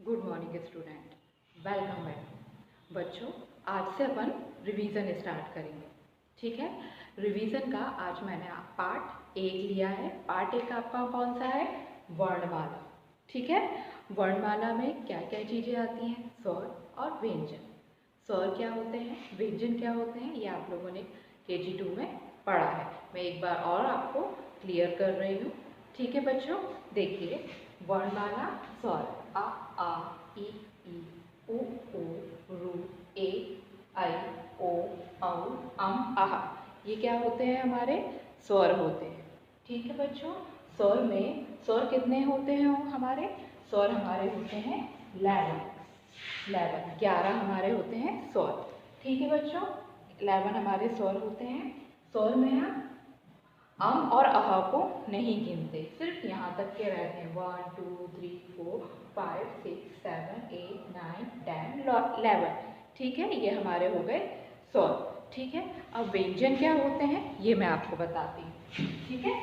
Good morning student, welcome back. बच्चों, आज से अपन रिवीजन स्टार्ट करेंगे। ठीक है, रिवीजन का आज मैंने पार्ट 1 लिया है। पार्ट 1 आपका कौन सा है? वर्णमाला। ठीक है, वर्णमाला में क्या क्या चीज़ें आती हैं? स्वर और व्यंजन। स्वर क्या होते हैं, व्यंजन क्या होते हैं, ये आप लोगों ने KG 2 में पढ़ा है। मैं एक बार और आपको क्लियर कर रही हूँ। ठीक है बच्चों, देखिए वर्णमाला स्वर आ ई उ रू ए ऐ ओ औ अह। ये क्या होते हैं? हमारे स्वर होते हैं। ठीक है बच्चों, स्वर में स्वर कितने होते हैं? हमारे स्वर हमारे होते हैं 11 हमारे होते हैं स्वर। ठीक है बच्चों, 11 हमारे स्वर होते हैं। स्वर में हम और अह को नहीं गिनते, सिर्फ यहाँ तक के रहते हैं 1 2 3 4 5 6 7 8 9 10 11। ठीक है, ये हमारे हो गए स्वर। ठीक है, अब व्यंजन क्या होते हैं ये मैं आपको बताती हूँ। ठीक है,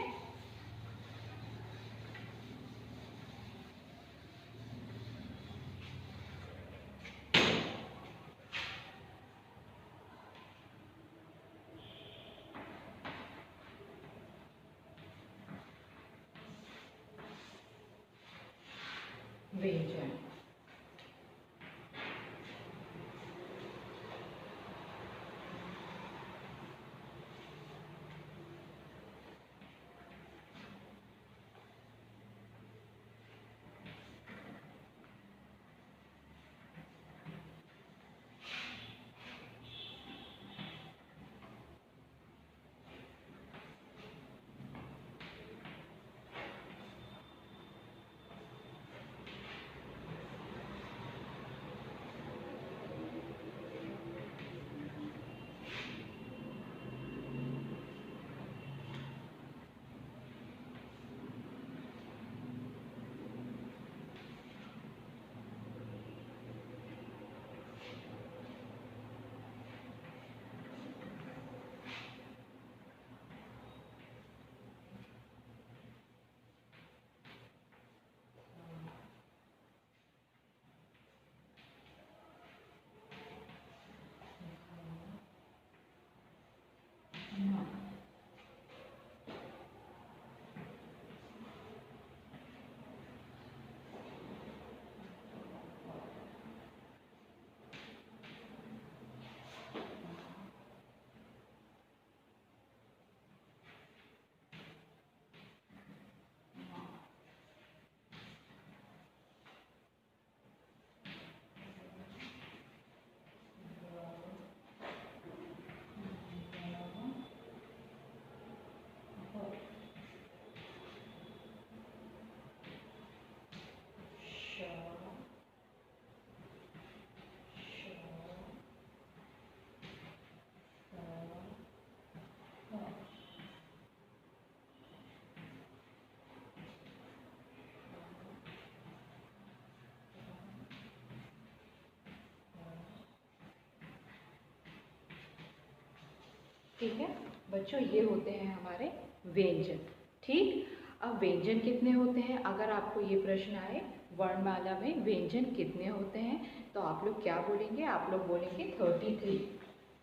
व्यंजन ठीक है बच्चों, ये होते हैं हमारे व्यंजन। ठीक, अब व्यंजन कितने होते हैं? अगर आपको ये प्रश्न आए वर्णमाला में व्यंजन कितने होते हैं, तो आप लोग क्या बोलेंगे? आप लोग बोलेंगे 33।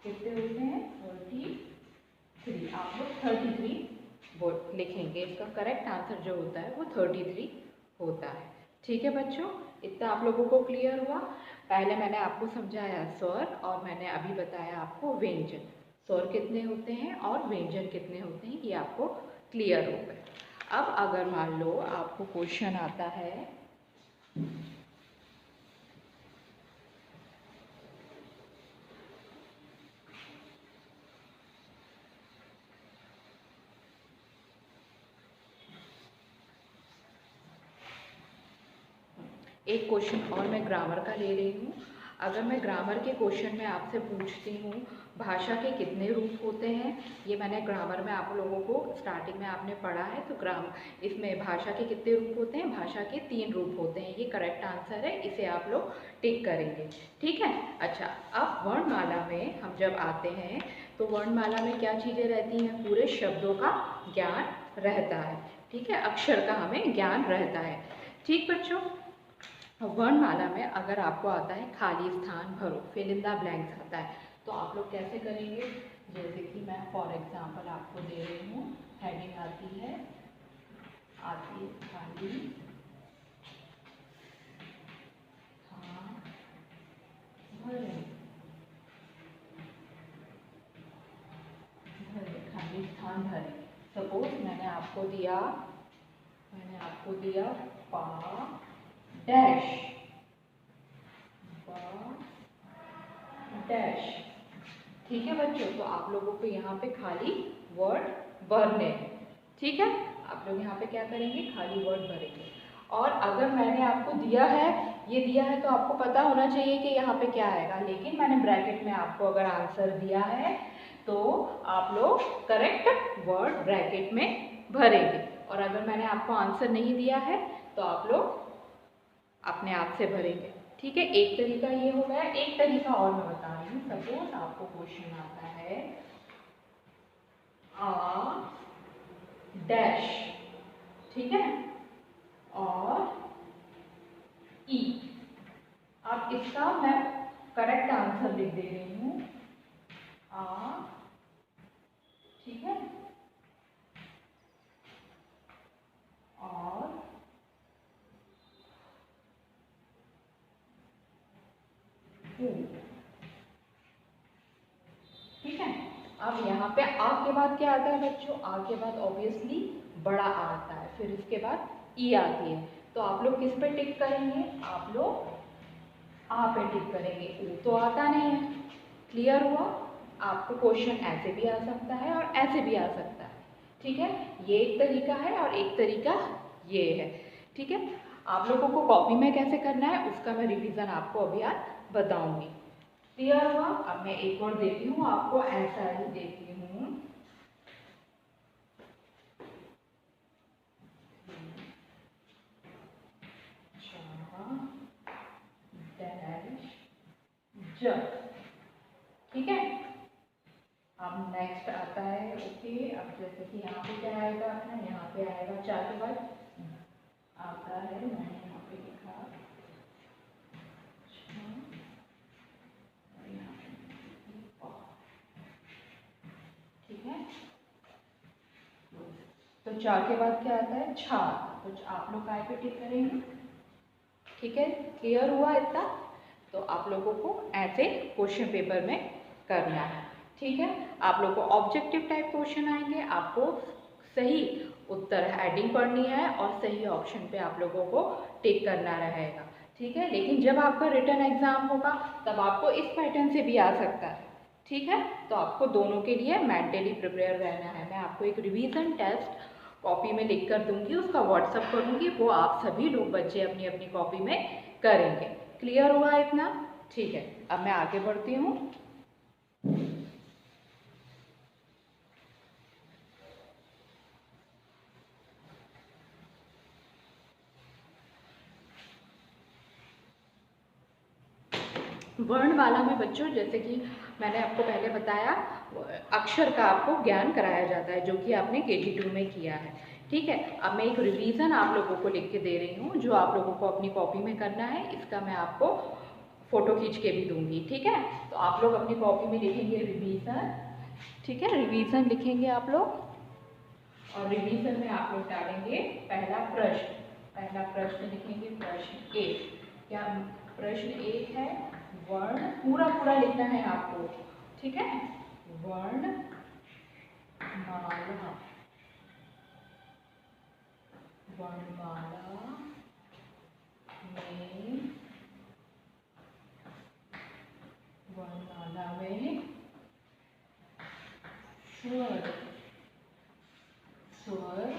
कितने होते हैं? 33। आप लोग 33 लिखेंगे। इसका करेक्ट आंसर जो होता है वो 33 होता है। ठीक है बच्चों, इतना आप लोगों को क्लियर हुआ? पहले मैंने आपको समझाया स्वर और मैंने अभी बताया आपको व्यंजन। स्वर कितने होते हैं और व्यंजन कितने होते हैं, ये आपको क्लियर हो गए। अब अगर मान लो आपको क्वेश्चन आता है एक क्वेश्चन और मैं ग्रामर का ले रही हूँ। अगर मैं ग्रामर के क्वेश्चन में आपसे पूछती हूँ भाषा के कितने रूप होते हैं, ये मैंने ग्रामर में आप लोगों को स्टार्टिंग में आपने पढ़ा है, तो इसमें भाषा के कितने रूप होते हैं? भाषा के 3 रूप होते हैं। ये करेक्ट आंसर है, इसे आप लोग टिक करेंगे। ठीक है, अच्छा अब वर्णमाला में हम जब आते हैं तो वर्णमाला में क्या चीज़ें रहती हैं? पूरे शब्दों का ज्ञान रहता है। ठीक है, अक्षर का हमें ज्ञान रहता है। ठीक बच्चों, वर्णमाला में अगर आपको आता है खाली स्थान भरो, फिल इन द ब्लैंक्स आता है, तो आप लोग कैसे करेंगे? जैसे कि मैं फॉर एग्जांपल आपको दे रही हूँ, हेडिंग आती है खाली स्थान भरें, खाली स्थान भरें। सपोज मैंने आपको दिया पा डैश, ठीक है बच्चों। तो आप लोगों को यहाँ पे खाली वर्ड भरने हैं, ठीक है। आप लोग यहाँ पे क्या करेंगे? खाली वर्ड भरेंगे। और अगर मैंने आपको दिया है तो आपको पता होना चाहिए कि यहाँ पे क्या आएगा, लेकिन मैंने ब्रैकेट में आपको अगर आंसर दिया है तो आप लोग करेक्ट वर्ड ब्रैकेट में भरेंगे। और अगर मैंने आपको आंसर नहीं दिया है तो आप लोग अपने आप से भरेंगे, ठीक है। एक तरीका ये हो गया। एक तरीका और मैं बता रही हूँ। सपोज आपको क्वेश्चन आता है आ डैश, ठीक है, और ई। अब इसका मैं करेक्ट आंसर लिख दे रही हूँ आ, ठीक है, और ठीक है। अब यहाँ पे आ के बाद क्या आता है बच्चों? आ के बाद ऑब्वियसली बड़ा आ आता है, फिर इसके बाद ई आती है। तो आप लोग किस पे टिक करेंगे? आप लोग आ पे टिक करेंगे। ऊ तो आता नहीं है। क्लियर हुआ? आपको क्वेश्चन ऐसे भी आ सकता है और ऐसे भी आ सकता है, ठीक है। ये एक तरीका है और एक तरीका ये है, ठीक है। आप लोगों को कॉपी में कैसे करना है उसका मैं रिवीजन आपको अभी आज बताऊंगी। क्लियर हुआ? अब मैं एक और देती हूँ आपको, ऐसा ही देती हूँ। ठीक है। अब नेक्स्ट आता है ओके। अब जैसे कि यहाँ पे क्या आएगा अपना? यहाँ पे आएगा चार के बाद आता है, मैंने यहाँ पे लिखा, ठीक है। तो चार के बाद क्या आता है? छार। तो आप लोग काय पे टिक करेंगे? ठीक है। क्लियर हुआ इतना? तो आप लोगों को ऐसे क्वेश्चन पेपर में करना है, ठीक है। आप लोग को ऑब्जेक्टिव टाइप क्वेश्चन आएंगे, आपको सही उत्तर हेडिंग पढ़नी है और सही ऑप्शन पे आप लोगों को टिक करना रहेगा, ठीक है। लेकिन जब आपका रिटन एग्जाम होगा तब आपको इस पैटर्न से भी आ सकता है, ठीक है। तो आपको दोनों के लिए मेंटली प्रिपेयर रहना है। मैं आपको एक रिवीजन टेस्ट कॉपी में लिख कर दूंगी, उसका व्हाट्सअप करूंगी, वो आप सभी लोग बच्चे अपनी अपनी कॉपी में करेंगे। क्लियर हुआ इतना? ठीक है। अब मैं आगे बढ़ती हूँ। वर्णमाला में बच्चों, जैसे कि मैंने आपको पहले बताया, अक्षर का आपको ज्ञान कराया जाता है, जो कि आपने KG2 में किया है, ठीक है। अब मैं एक रिवीजन आप लोगों को लिख के दे रही हूँ, जो आप लोगों को अपनी कॉपी में करना है। इसका मैं आपको फोटो खींच के भी दूंगी, ठीक है। तो आप लोग अपनी कॉपी में लिखेंगे रिवीजन, ठीक है। रिवीजन लिखेंगे आप लोग, और रिवीजन में आप लोग डालेंगे पहला प्रश्न लिखेंगे। प्रश्न एक, क्या प्रश्न एक है? वर्ण पूरा लिखना है आपको, ठीक है। वर्णमाला में स्वर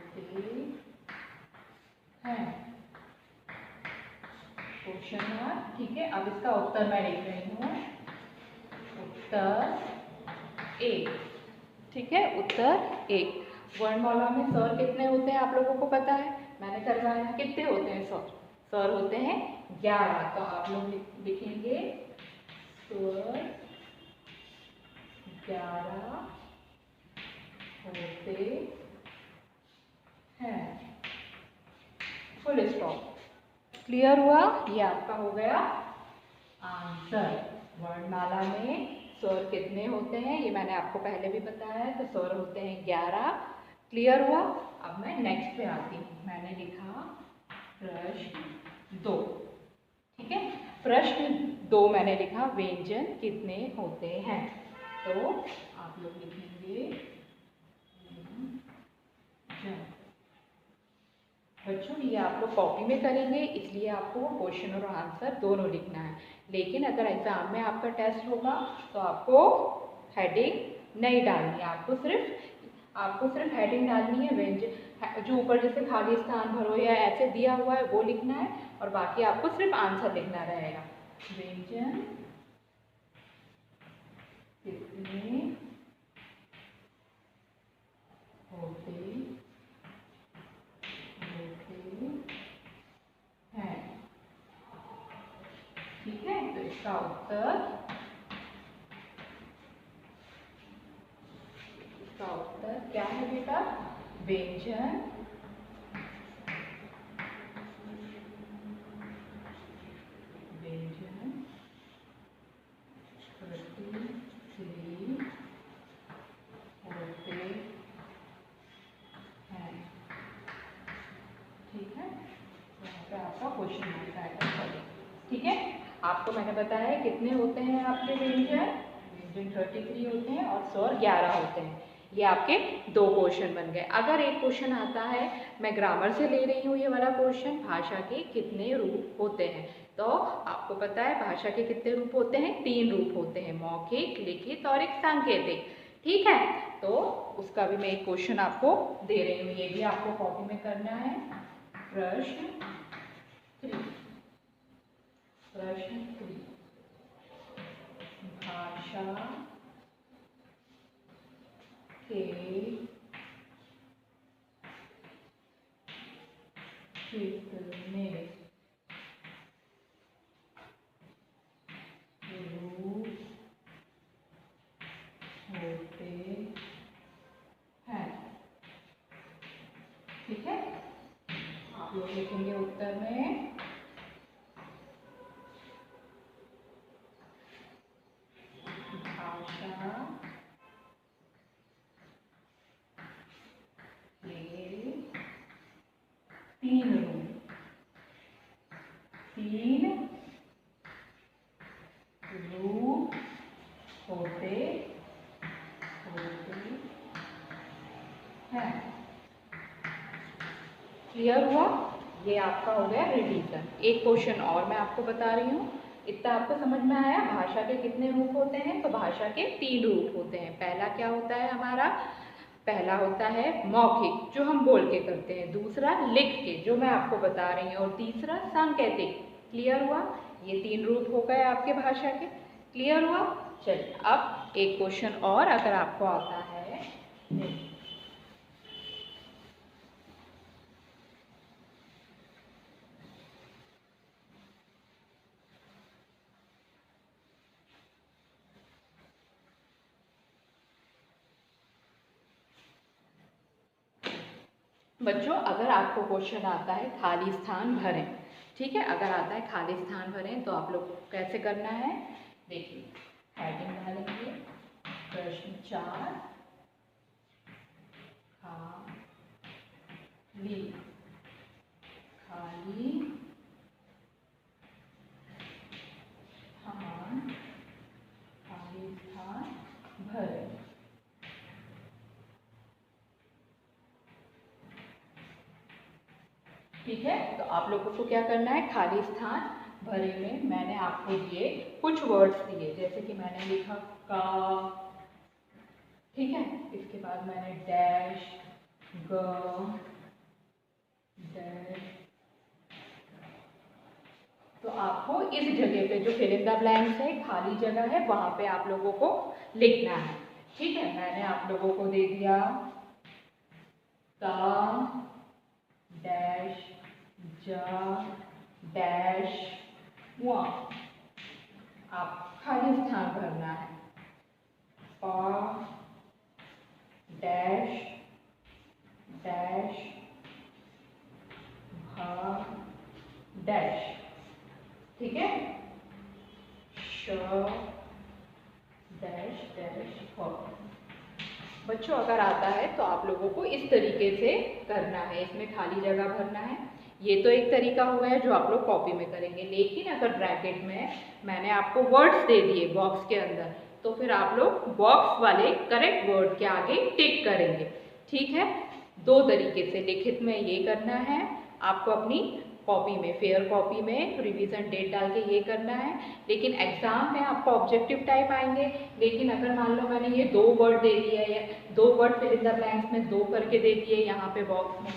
कितने होते हैं? क्वेश्चन मार्क, ठीक है। अब इसका उत्तर मैं लिख रही हूँ। उत्तर एक, ठीक है। उत्तर एक। वर्णमाला में स्वर कितने होते हैं आप लोगों को पता है? मैंने करवाया। कितने होते हैं स्वर? स्वर होते हैं 11। तो आप लोग लिखेंगे स्वर 11 होते हैं, फुल स्टॉप। क्लियर हुआ? ये आपका हो गया आंसर। वर्णमाला में स्वर कितने होते हैं ये मैंने आपको पहले भी बताया है, तो स्वर होते हैं 11। क्लियर हुआ? अब मैं नेक्स्ट पे आती हूँ। मैंने लिखा प्रश्न 2, ठीक है। प्रश्न 2 मैंने लिखा व्यंजन कितने होते हैं, तो आप लोग लिखेंगे बच्चों ये आप लोग कॉपी में करेंगे, इसलिए आपको क्वेश्चन और आंसर दोनों लिखना है। लेकिन अगर एग्जाम में आपका टेस्ट होगा तो आपको हेडिंग नहीं डालनी है, आपको सिर्फ हेडिंग डालनी है। व्यंजन जो ऊपर जैसे खाली स्थान भरो या ऐसे दिया हुआ है वो लिखना है, और बाकी आपको सिर्फ आंसर लिखना रहेगा। व्यंजन कितने होते हैं, ठीक है। तो इसका उत्तर क्या है बेटा? व्यंजन होते हैं, ठीक है। यहाँ पे आपका क्वेश्चन मार्क आएगा, ठीक है। आपको मैंने बताया है कितने होते हैं आपके व्यंजन 33 होते हैं और स्वर 11 होते हैं। ये आपके 2 क्वेश्चन बन गए। अगर एक क्वेश्चन आता है, मैं ग्रामर से ले रही हूँ ये वाला क्वेश्चन, भाषा के कितने रूप होते हैं, तो आपको पता है भाषा के कितने रूप होते हैं? 3 रूप होते हैं, मौखिक, लिखित और एक सांकेतिक, ठीक है। तो उसका भी मैं एक क्वेश्चन आपको दे रही हूँ, ये भी आपको कॉपी में करना है। प्रश्न 3 भाषा के कितने रूप होते हैं, ठीक है। आप लोग लिखेंगे उत्तर में भाषा के 3 रूप होते हैं। क्लियर हुआ? ये आपका हो गया रिवीजन। एक क्वेश्चन और मैं आपको बता रही हूँ, इतना आपको समझ में आया? भाषा के कितने रूप होते हैं, तो भाषा के 3 रूप होते हैं। पहला क्या होता है हमारा? पहला होता है मौखिक, जो हम बोल के करते हैं। दूसरा लिख के, जो मैं आपको बता रही हूँ। और तीसरा सांकेतिक। क्लियर हुआ? ये 3 रूप हो गए आपके भाषा के। क्लियर हुआ? चलिए अब एक क्वेश्चन और अगर आपको आता है, बच्चों अगर आपको क्वेश्चन आता है खाली स्थान भरें, ठीक है। अगर आता है खाली स्थान भरें तो आप लोग कैसे करना है, देखिए हेडिंग डालेंगे प्रश्न 4 खाली स्थान भरें, ठीक है। तो आप लोगों को क्या करना है, खाली स्थान भरे में मैंने आपको दिए कुछ वर्ड्स दिए, जैसे कि मैंने लिखा का, ठीक है। इसके बाद मैंने डैश, ग, डैश। तो आपको इस जगह पे जो फिल इन द ब्लैंक्स है, खाली जगह है, वहां पे आप लोगों को लिखना है, ठीक है। मैंने आप लोगों को दे दिया ता, डैश, जा, डैश, वहाँ। आप खाली स्थान भरना है, पा डैश डैश भा डैश, ठीक है, श डैश डैश भ। बच्चों अगर आता है तो आप लोगों को इस तरीके से करना है, इसमें खाली जगह भरना है। ये तो एक तरीका हुआ है जो आप लोग कॉपी में करेंगे, लेकिन अगर ब्रैकेट में मैंने आपको वर्ड्स दे दिए बॉक्स के अंदर, तो फिर आप लोग बॉक्स वाले करेक्ट वर्ड के आगे टिक करेंगे, ठीक है। दो तरीके से, लिखित में ये करना है आपको अपनी कॉपी में, फेयर कॉपी में रिवीजन डेट डाल के ये करना है, लेकिन एग्जाम में आपको ऑब्जेक्टिव टाइप आएंगे। लेकिन अगर मान लो मैंने ये 2 वर्ड दे दिया है, 2 word fill in the blanks में 2 करके दे दिए यहाँ पे बॉक्स में,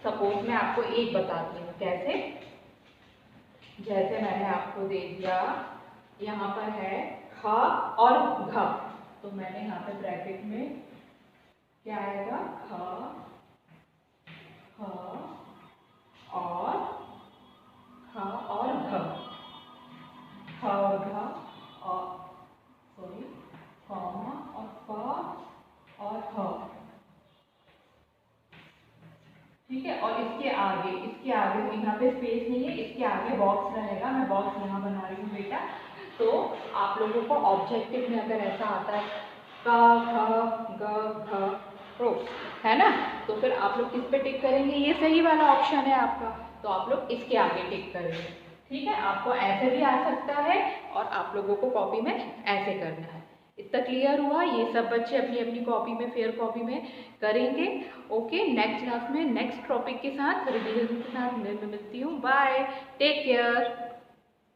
सपोज मैं आपको एक बताती हूँ कैसे। जैसे मैंने आपको दे दिया यहाँ पर है ख और घ, तो मैंने यहाँ पे ब्रैकेट में क्या आएगा, ख और ख और घ, ख और घ और सॉरी कॉमा और फ और ह, ठीक है। और इसके आगे यहाँ पे स्पेस नहीं है, इसके आगे बॉक्स रहेगा, मैं बॉक्स यहाँ बना रही हूँ बेटा। तो आप लोगों को ऑब्जेक्टिव में अगर ऐसा आता है क ख ग घ रो, है ना, तो फिर आप लोग किस पे टिक करेंगे, ये सही वाला ऑप्शन है आपका, तो आप लोग इसके आगे टिक करेंगे, ठीक है। आपको ऐसे भी आ सकता है और आप लोगों को कॉपी में ऐसे करना है। इतना क्लियर हुआ? ये सब बच्चे अपनी अपनी कॉपी में, फेयर कॉपी में करेंगे। ओके, नेक्स्ट क्लास में नेक्स्ट टॉपिक के साथ, रिवीजन के साथ मैं मिलती हूँ। Bye, take care.